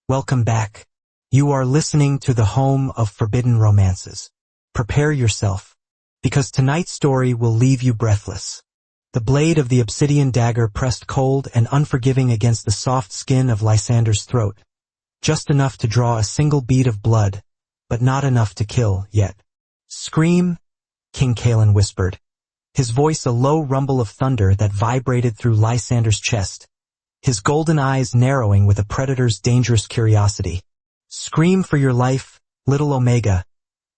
Welcome back. You are listening to the home of forbidden romances. Prepare yourself, because tonight's story will leave you breathless. The blade of the obsidian dagger pressed cold and unforgiving against the soft skin of Lysander's throat, just enough to draw a single bead of blood, but not enough to kill yet. "Scream," King Cailan whispered, his voice a low rumble of thunder that vibrated through Lysander's chest, his golden eyes narrowing with a predator's dangerous curiosity. "Scream for your life, little Omega,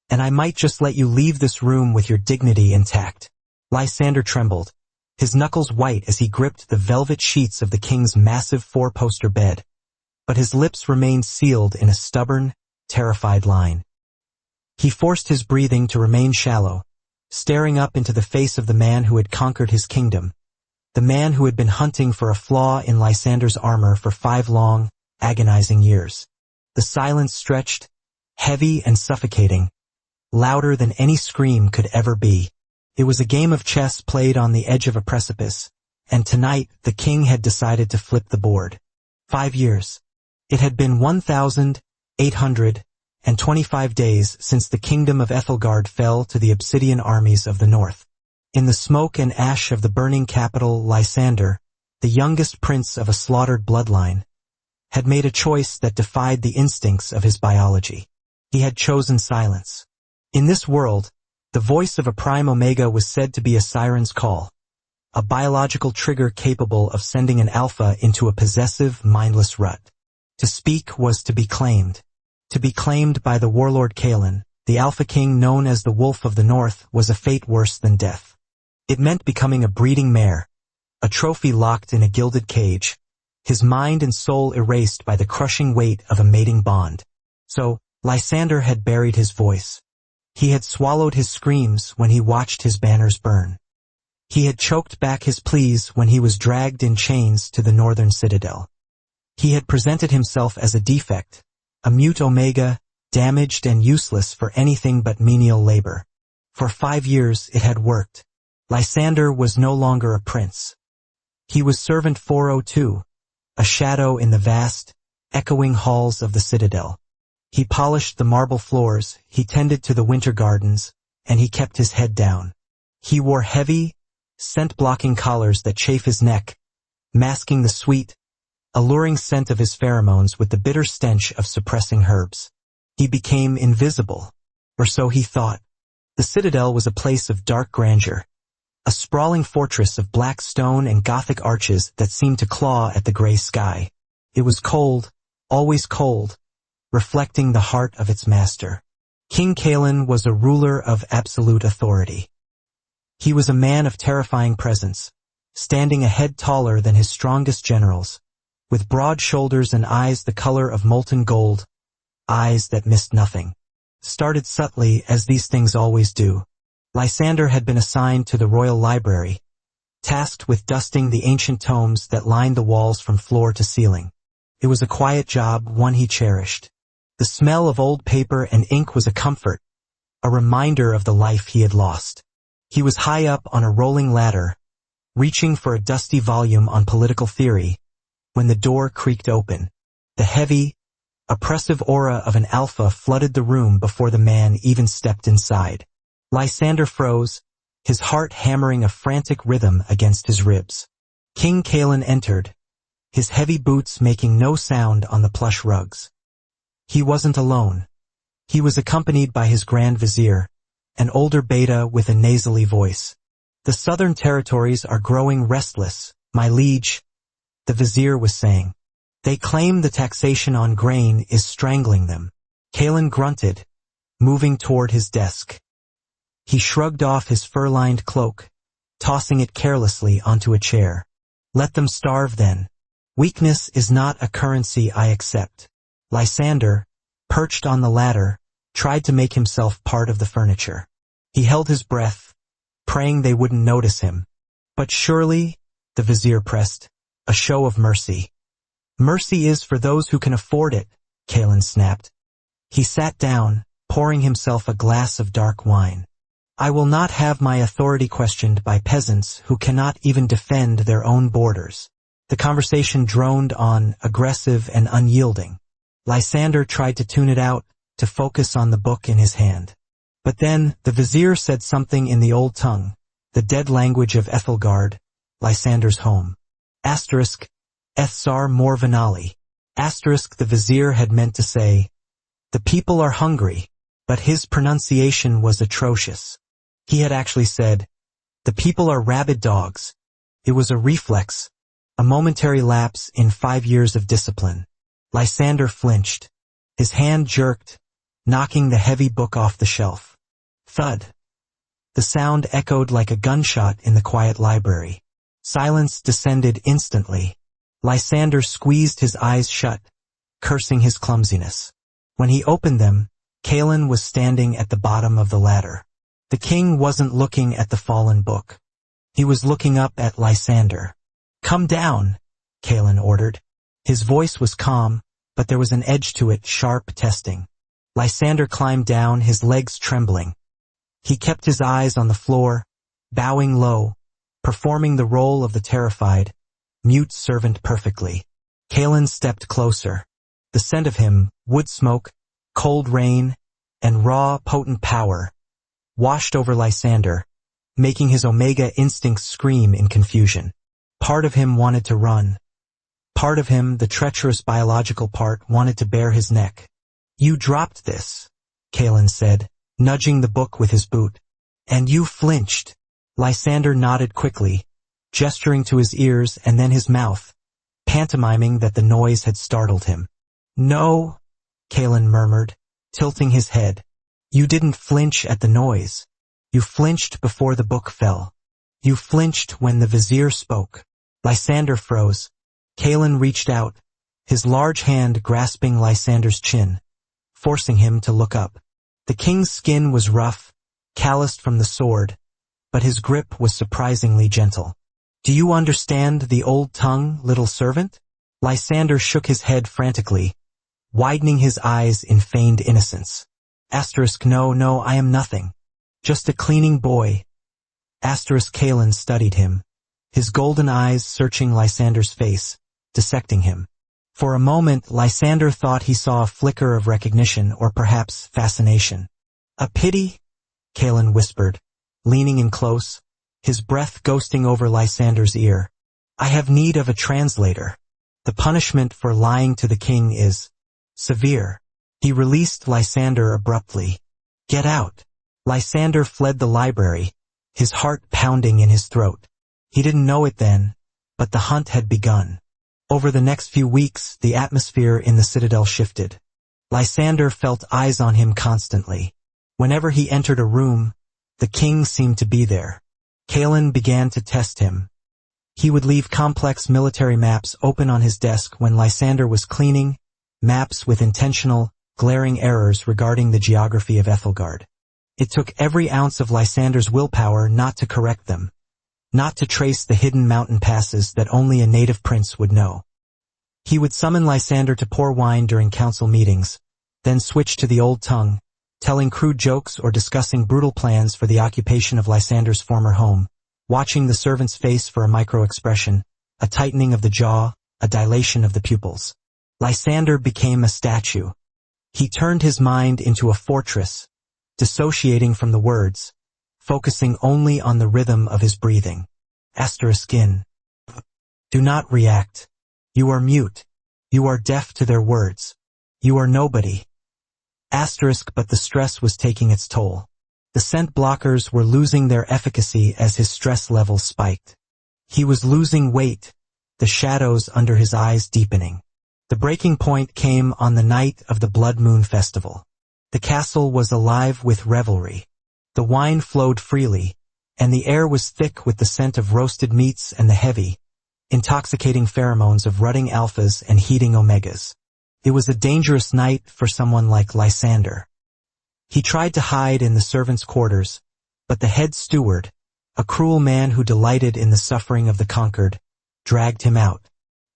and I might just let you leave this room with your dignity intact." Lysander trembled, his knuckles white as he gripped the velvet sheets of the king's massive four-poster bed, but his lips remained sealed in a stubborn, terrified line. He forced his breathing to remain shallow, staring up into the face of the man who had conquered his kingdom, the man who had been hunting for a flaw in Lysander's armor for 5 long, agonizing years. The silence stretched, heavy and suffocating, louder than any scream could ever be. It was a game of chess played on the edge of a precipice, and tonight the king had decided to flip the board. 5 years. It had been 1,825 days since the kingdom of Ethelgard fell to the obsidian armies of the north. In the smoke and ash of the burning capital, Lysander, the youngest prince of a slaughtered bloodline, had made a choice that defied the instincts of his biology. He had chosen silence. In this world, the voice of a prime Omega was said to be a siren's call, a biological trigger capable of sending an alpha into a possessive, mindless rut. To speak was to be claimed. To be claimed by the warlord Cailan, the Alpha King known as the Wolf of the North, was a fate worse than death. It meant becoming a breeding mare, a trophy locked in a gilded cage, his mind and soul erased by the crushing weight of a mating bond. So, Lysander had buried his voice. He had swallowed his screams when he watched his banners burn. He had choked back his pleas when he was dragged in chains to the northern citadel. He had presented himself as a defect, a mute Omega, damaged and useless for anything but menial labor. For 5 years it had worked. Lysander was no longer a prince. He was Servant 402, a shadow in the vast, echoing halls of the citadel. He polished the marble floors, he tended to the winter gardens, and he kept his head down. He wore heavy, scent-blocking collars that chafe his neck, masking the sweet, alluring scent of his pheromones with the bitter stench of suppressing herbs. He became invisible, or so he thought. The citadel was a place of dark grandeur, a sprawling fortress of black stone and Gothic arches that seemed to claw at the gray sky. It was cold, always cold, reflecting the heart of its master. King Cailan was a ruler of absolute authority. He was a man of terrifying presence, standing a head taller than his strongest generals, with broad shoulders and eyes the color of molten gold, eyes that missed nothing. Started subtly, as these things always do. Lysander had been assigned to the royal library, tasked with dusting the ancient tomes that lined the walls from floor to ceiling. It was a quiet job, one he cherished. The smell of old paper and ink was a comfort, a reminder of the life he had lost. He was high up on a rolling ladder, reaching for a dusty volume on political theory, when the door creaked open. The heavy, oppressive aura of an alpha flooded the room before the man even stepped inside. Lysander froze, his heart hammering a frantic rhythm against his ribs. King Cailan entered, his heavy boots making no sound on the plush rugs. He wasn't alone. He was accompanied by his Grand Vizier, an older beta with a nasally voice. "The southern territories are growing restless, my liege," the Vizier was saying. "They claim the taxation on grain is strangling them." Cailan grunted, moving toward his desk. He shrugged off his fur-lined cloak, tossing it carelessly onto a chair. "Let them starve then. Weakness is not a currency I accept." Lysander, perched on the ladder, tried to make himself part of the furniture. He held his breath, praying they wouldn't notice him. "But surely," the Vizier pressed, "a show of mercy." "Mercy is for those who can afford it," Cailan snapped. He sat down, pouring himself a glass of dark wine. "I will not have my authority questioned by peasants who cannot even defend their own borders." The conversation droned on, aggressive and unyielding. Lysander tried to tune it out, to focus on the book in his hand. But then, the vizier said something in the old tongue, the dead language of Ethelgard, Lysander's home. Asterisk, Ethzar Morvanali. Asterisk, the vizier had meant to say, the people are hungry, but his pronunciation was atrocious. He had actually said, the people are rabid dogs. It was a reflex, a momentary lapse in 5 years of discipline. Lysander flinched. His hand jerked, knocking the heavy book off the shelf. Thud. The sound echoed like a gunshot in the quiet library. Silence descended instantly. Lysander squeezed his eyes shut, cursing his clumsiness. When he opened them, Kaelin was standing at the bottom of the ladder. The king wasn't looking at the fallen book. He was looking up at Lysander. "Come down," Kaelin ordered. His voice was calm, but there was an edge to it, sharp, testing. Lysander climbed down, his legs trembling. He kept his eyes on the floor, bowing low, performing the role of the terrified, mute servant perfectly. Kaelin stepped closer. The scent of him, wood smoke, cold rain, and raw, potent power, washed over Lysander, making his Omega instincts scream in confusion. Part of him wanted to run. Part of him, the treacherous biological part, wanted to bare his neck. "You dropped this," Kaelin said, nudging the book with his boot. "And you flinched." Lysander nodded quickly, gesturing to his ears and then his mouth, pantomiming that the noise had startled him. "No," Kaelin murmured, tilting his head. "You didn't flinch at the noise. You flinched before the book fell. You flinched when the vizier spoke." Lysander froze. Kaelin reached out, his large hand grasping Lysander's chin, forcing him to look up. The king's skin was rough, calloused from the sword, but his grip was surprisingly gentle. "Do you understand the old tongue, little servant?" Lysander shook his head frantically, widening his eyes in feigned innocence. No, I am nothing. Just a cleaning boy. Kaelin studied him, his golden eyes searching Lysander's face, dissecting him. For a moment, Lysander thought he saw a flicker of recognition or perhaps fascination. "A pity?" Kaelin whispered, leaning in close, his breath ghosting over Lysander's ear. "I have need of a translator. The punishment for lying to the king is severe." He released Lysander abruptly. "Get out." Lysander fled the library, his heart pounding in his throat. He didn't know it then, but the hunt had begun. Over the next few weeks, the atmosphere in the citadel shifted. Lysander felt eyes on him constantly. Whenever he entered a room, the king seemed to be there. Kaelin began to test him. He would leave complex military maps open on his desk when Lysander was cleaning, maps with intentional, glaring errors regarding the geography of Ethelgard. It took every ounce of Lysander's willpower not to correct them, not to trace the hidden mountain passes that only a native prince would know. He would summon Lysander to pour wine during council meetings, then switch to the old tongue, telling crude jokes or discussing brutal plans for the occupation of Lysander's former home, watching the servant's face for a micro-expression, a tightening of the jaw, a dilation of the pupils. Lysander became a statue. He turned his mind into a fortress, dissociating from the words, focusing only on the rhythm of his breathing. ***. Do not react. You are mute. You are deaf to their words. You are nobody. But the stress was taking its toll. The scent blockers were losing their efficacy as his stress levels spiked. He was losing weight, the shadows under his eyes deepening. The breaking point came on the night of the Blood Moon Festival. The castle was alive with revelry. The wine flowed freely, and the air was thick with the scent of roasted meats and the heavy, intoxicating pheromones of rutting alphas and heating omegas. It was a dangerous night for someone like Lysander. He tried to hide in the servants' quarters, but the head steward, a cruel man who delighted in the suffering of the conquered, dragged him out.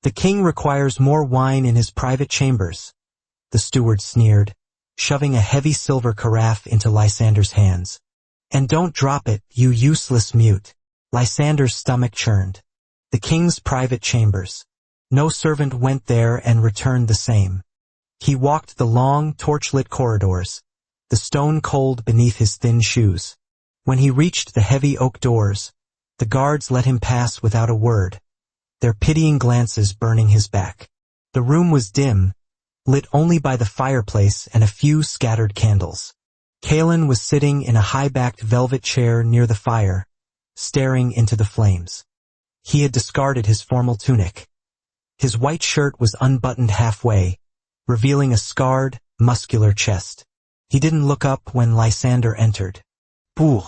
"The king requires more wine in his private chambers," the steward sneered, shoving a heavy silver carafe into Lysander's hands. "And don't drop it, you useless mute." Lysander's stomach churned. The king's private chambers. No servant went there and returned the same. He walked the long, torchlit corridors, the stone cold beneath his thin shoes. When he reached the heavy oak doors, the guards let him pass without a word, their pitying glances burning his back. The room was dim, lit only by the fireplace and a few scattered candles. Kalen was sitting in a high-backed velvet chair near the fire, staring into the flames. He had discarded his formal tunic. His white shirt was unbuttoned halfway, revealing a scarred, muscular chest. He didn't look up when Lysander entered. "Boo!"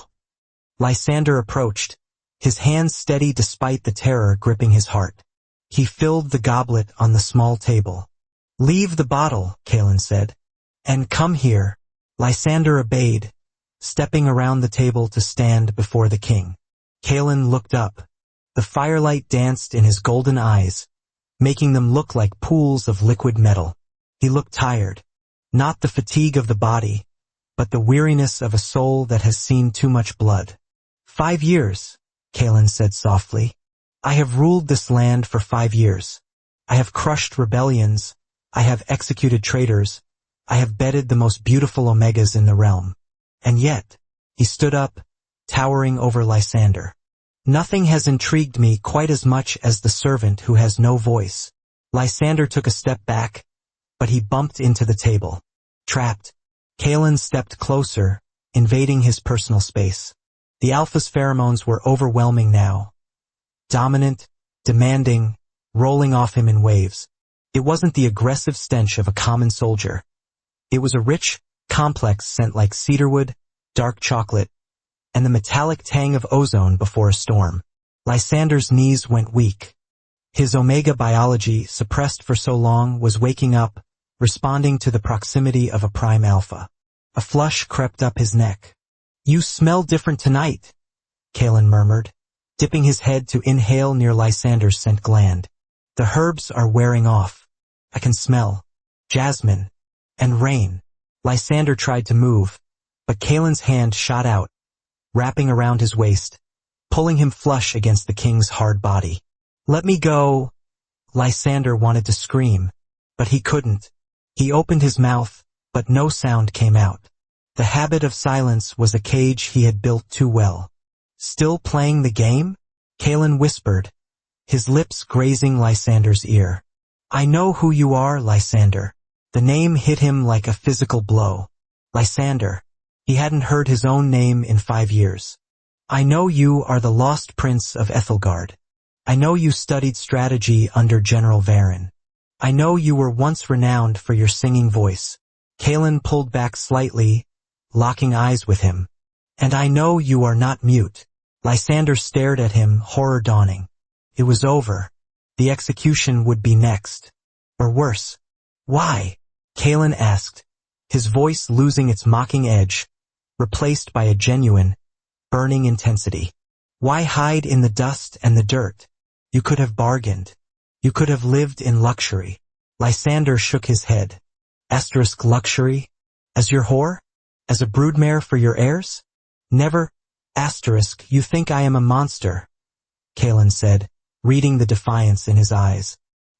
Lysander approached, his hands steady despite the terror gripping his heart. He filled the goblet on the small table. "Leave the bottle," Kalen said, "and come here." Lysander obeyed, stepping around the table to stand before the king. Kalen looked up. The firelight danced in his golden eyes, making them look like pools of liquid metal. He looked tired, not the fatigue of the body, but the weariness of a soul that has seen too much blood. 5 years, Kalen said softly. I have ruled this land for 5 years. I have crushed rebellions. I have executed traitors. I have bedded the most beautiful Omegas in the realm. And yet, he stood up, towering over Lysander. Nothing has intrigued me quite as much as the servant who has no voice. Lysander took a step back, but he bumped into the table. Trapped. Kalen stepped closer, invading his personal space. The alpha's pheromones were overwhelming now. Dominant, demanding, rolling off him in waves. It wasn't the aggressive stench of a common soldier. It was a rich, complex scent like cedarwood, dark chocolate, and the metallic tang of ozone before a storm. Lysander's knees went weak. His Omega biology, suppressed for so long, was waking up, responding to the proximity of a prime alpha. A flush crept up his neck. You smell different tonight, Kalen murmured, dipping his head to inhale near Lysander's scent gland. The herbs are wearing off. I can smell jasmine and rain. Lysander tried to move, but Kalen's hand shot out, wrapping around his waist, pulling him flush against the king's hard body. Let me go. Lysander wanted to scream, but he couldn't. He opened his mouth, but no sound came out. The habit of silence was a cage he had built too well. Still playing the game? Kalen whispered, his lips grazing Lysander's ear. I know who you are, Lysander. The name hit him like a physical blow. Lysander. He hadn't heard his own name in 5 years. I know you are the lost prince of Ethelgard. I know you studied strategy under General Varen. I know you were once renowned for your singing voice. Kalen pulled back slightly, locking eyes with him. And I know you are not mute. Lysander stared at him, horror dawning. It was over. The execution would be next. Or worse. Why? Kalen asked, his voice losing its mocking edge, replaced by a genuine, burning intensity. Why hide in the dust and the dirt? You could have bargained. You could have lived in luxury. Lysander shook his head. Asterisk luxury? As your whore? As a broodmare for your heirs? Never. Asterisk, you think I am a monster, Kalen said, reading the defiance in his eyes.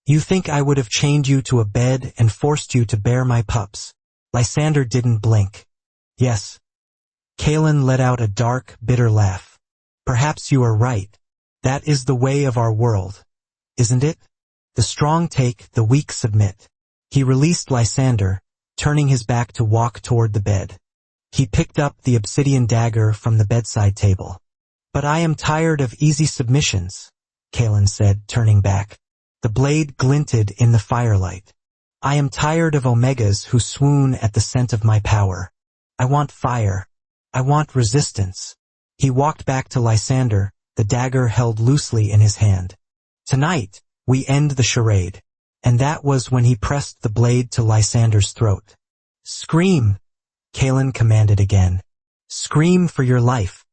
You think I would have chained you to a bed and forced you to bear my pups. Lysander didn't blink. Yes. Kalen let out a dark, bitter laugh. Perhaps you are right. That is the way of our world, isn't it? The strong take, the weak submit. He released Lysander, turning his back to walk toward the bed. He picked up the obsidian dagger from the bedside table. But I am tired of easy submissions, Kalen said, turning back. The blade glinted in the firelight. I am tired of Omegas who swoon at the scent of my power. I want fire. I want resistance. He walked back to Lysander, the dagger held loosely in his hand. Tonight, we end the charade. And that was when he pressed the blade to Lysander's throat. Scream, Kalen commanded again. Scream for your life.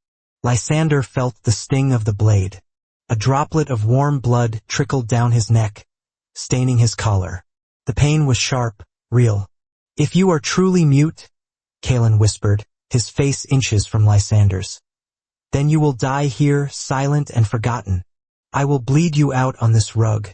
Lysander felt the sting of the blade. A droplet of warm blood trickled down his neck, staining his collar. The pain was sharp, real. If you are truly mute, Kalen whispered, his face inches from Lysander's, then you will die here, silent and forgotten. I will bleed you out on this rug,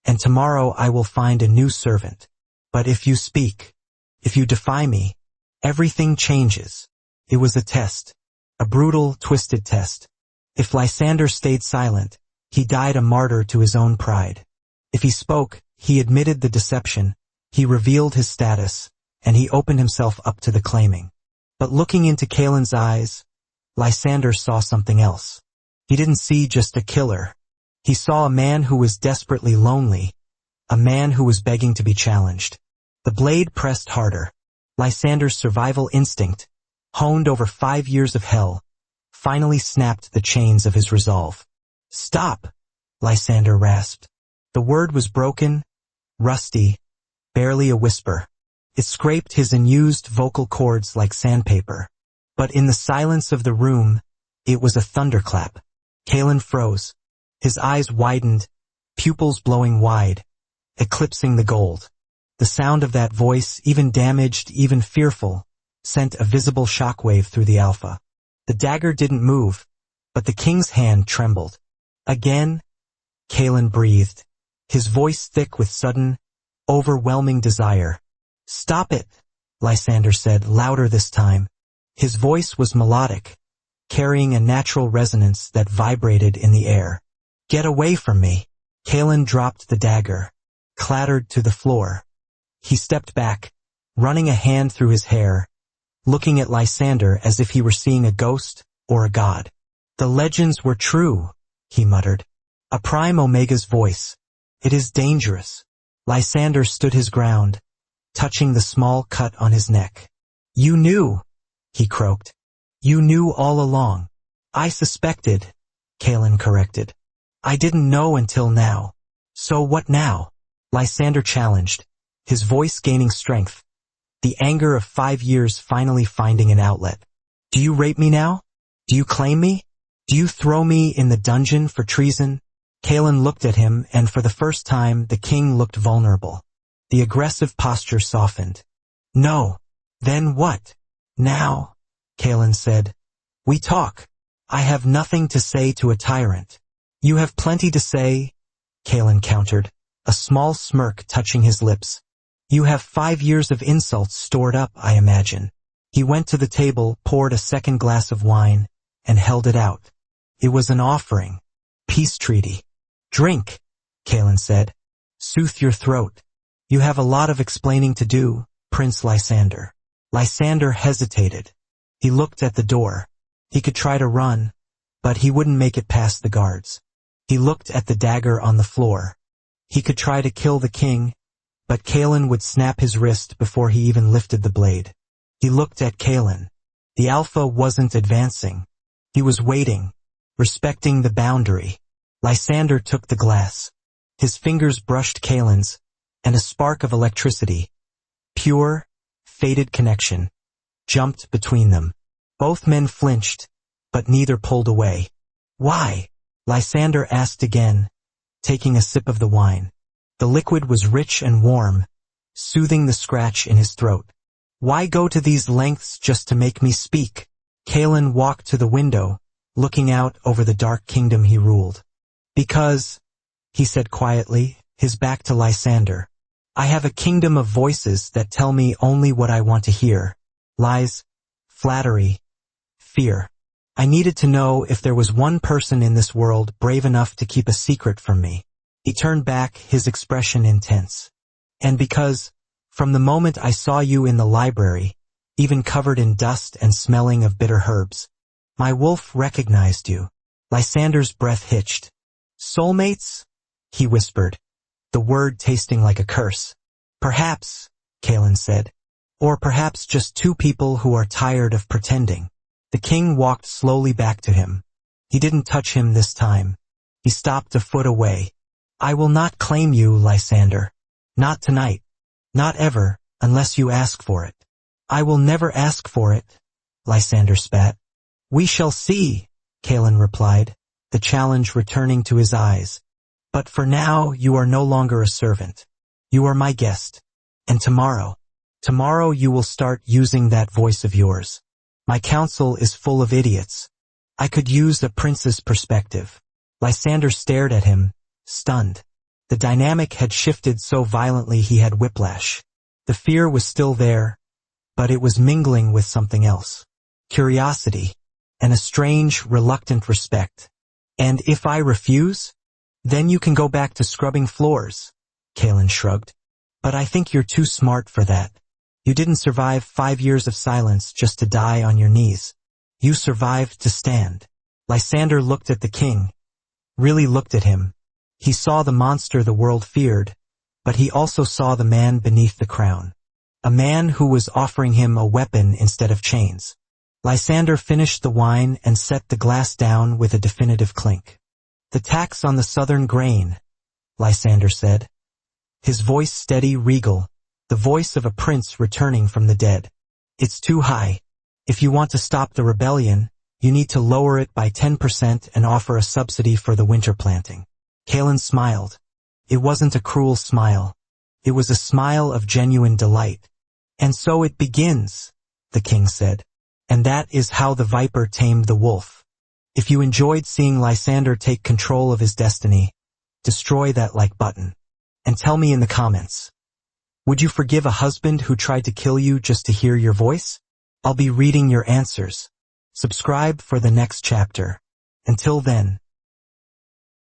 and tomorrow I will find a new servant. But if you speak, if you defy me, everything changes. It was a test. A brutal, twisted test. If Lysander stayed silent, he died a martyr to his own pride. If he spoke, he admitted the deception, he revealed his status, and he opened himself up to the claiming. But looking into Kaelin's eyes, Lysander saw something else. He didn't see just a killer. He saw a man who was desperately lonely, a man who was begging to be challenged. The blade pressed harder. Lysander's survival instinct, honed over 5 years of hell, finally snapped the chains of his resolve. "Stop!" Lysander rasped. The word was broken, rusty, barely a whisper. It scraped his unused vocal cords like sandpaper. But in the silence of the room, it was a thunderclap. Kaelin froze. His eyes widened, pupils blowing wide, eclipsing the gold. The sound of that voice, even damaged, even fearful, sent a visible shockwave through the Alpha. The dagger didn't move, but the king's hand trembled. Again, Kaelin breathed, his voice thick with sudden, overwhelming desire. "Stop it," Lysander said, louder this time. His voice was melodic, carrying a natural resonance that vibrated in the air. "Get away from me." Kaelin dropped the dagger, clattered to the floor. He stepped back, running a hand through his hair, looking at Lysander as if he were seeing a ghost or a god. "The legends were true," he muttered. A Prime Omega's voice. "It is dangerous." Lysander stood his ground, touching the small cut on his neck. "You knew," he croaked. "You knew all along." "I suspected," Kaelin corrected. "I didn't know until now." "So what now?" Lysander challenged, his voice gaining strength, the anger of 5 years finally finding an outlet. "Do you rape me now? Do you claim me? Do you throw me in the dungeon for treason?" Kaelin looked at him, and for the first time the king looked vulnerable. The aggressive posture softened. "No." "Then what?" "Now," Kaelin said, "we talk. I have nothing to say to a tyrant." "You have plenty to say," Kaelin countered, a small smirk touching his lips. "You have 5 years of insults stored up, I imagine." He went to the table, poured a second glass of wine, and held it out. It was an offering. Peace treaty. "Drink," Kaelin said. "Soothe your throat. You have a lot of explaining to do, Prince Lysander." Lysander hesitated. He looked at the door. He could try to run, but he wouldn't make it past the guards. He looked at the dagger on the floor. He could try to kill the king, but Kaelin would snap his wrist before he even lifted the blade. He looked at Kaelin. The Alpha wasn't advancing. He was waiting, respecting the boundary. Lysander took the glass. His fingers brushed Kaelin's, and a spark of electricity, pure, fated connection, jumped between them. Both men flinched, but neither pulled away. "Why?" Lysander asked again, taking a sip of the wine. The liquid was rich and warm, soothing the scratch in his throat. "Why go to these lengths just to make me speak?" Kaelin walked to the window, looking out over the dark kingdom he ruled. "Because," he said quietly, his back to Lysander, "I have a kingdom of voices that tell me only what I want to hear. Lies, flattery, fear. I needed to know if there was one person in this world brave enough to keep a secret from me." He turned back, his expression intense. "And because, from the moment I saw you in the library, even covered in dust and smelling of bitter herbs, my wolf recognized you." Lysander's breath hitched. "Soulmates?" he whispered, the word tasting like a curse. "Perhaps," Kaelin said. "Or perhaps just two people who are tired of pretending." The king walked slowly back to him. He didn't touch him this time. He stopped a foot away. "I will not claim you, Lysander. Not tonight. Not ever, unless you ask for it." "I will never ask for it," Lysander spat. "We shall see," Kaelin replied, the challenge returning to his eyes. "But for now, you are no longer a servant. You are my guest. And tomorrow you will start using that voice of yours. My council is full of idiots. I could use a prince's perspective." Lysander stared at him, stunned. The dynamic had shifted so violently he had whiplash. The fear was still there, but it was mingling with something else. Curiosity, and a strange, reluctant respect. And if I refuse? Then you can go back to scrubbing floors, Kaelin shrugged. But I think you're too smart for that. You didn't survive 5 years of silence just to die on your knees. You survived to stand. Lysander looked at the king, really looked at him. He saw the monster the world feared, but he also saw the man beneath the crown. A man who was offering him a weapon instead of chains. Lysander finished the wine and set the glass down with a definitive clink. The tax on the southern grain, Lysander said. His voice steady, regal, the voice of a prince returning from the dead. It's too high. If you want to stop the rebellion, you need to lower it by 10% and offer a subsidy for the winter planting. Kaelin smiled. It wasn't a cruel smile. It was a smile of genuine delight. And so it begins, the king said. And that is how the viper tamed the wolf. If you enjoyed seeing Lysander take control of his destiny, destroy that like button. And tell me in the comments. Would you forgive a husband who tried to kill you just to hear your voice? I'll be reading your answers. Subscribe for the next chapter. Until then.